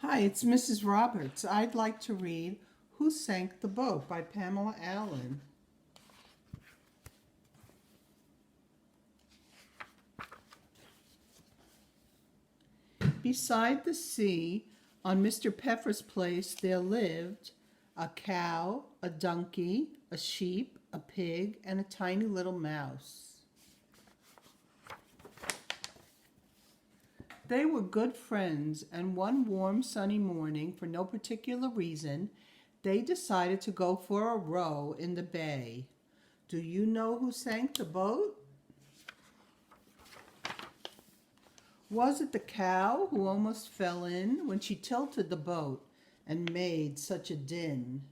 Hi, it's Mrs. Roberts. I'd like to read Who Sank the Boat by Pamela Allen. Beside the sea, on Mr. Peffer's place, there lived a cow, a donkey, a sheep, a pig, and a tiny little mouse. They were good friends, and one warm sunny morning, for no particular reason, they decided to go for a row in the bay. Do you know who sank the boat? Was it the cow who almost fell in when she tilted the boat and made such a din?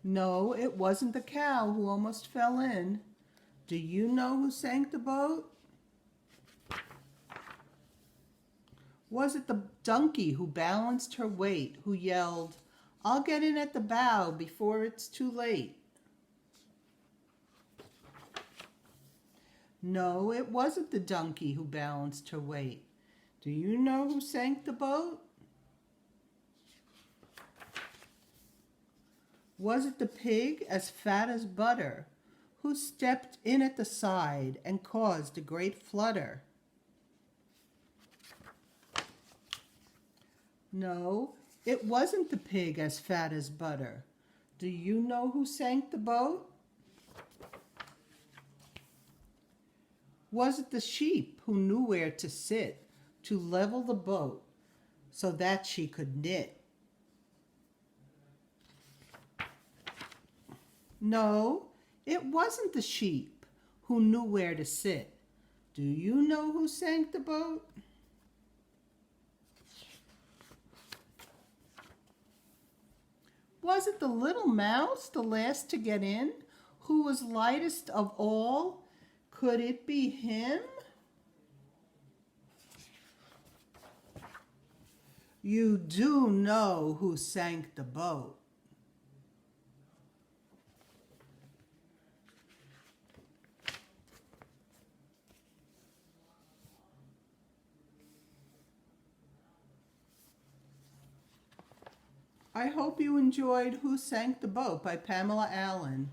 No, it wasn't the cow who almost fell in. Do you know who sank the boat? Was it the donkey who balanced her weight, who yelled, "I'll get in at the bow before it's too late"? No, it wasn't the donkey who balanced her weight. Do you know who sank the boat? Was it the pig as fat as butter, who stepped in at the side and caused a great flutter? No, it wasn't the pig as fat as butter. Do you know who sank the boat? Was it the sheep who knew where to sit to level the boat so that she could knit? No, it wasn't the sheep who knew where to sit. Do you know who sank the boat? Was it the little mouse, the last to get in, who was lightest of all? Could it be him? You do know who sank the boat. I hope you enjoyed Who Sank the Boat by Pamela Allen.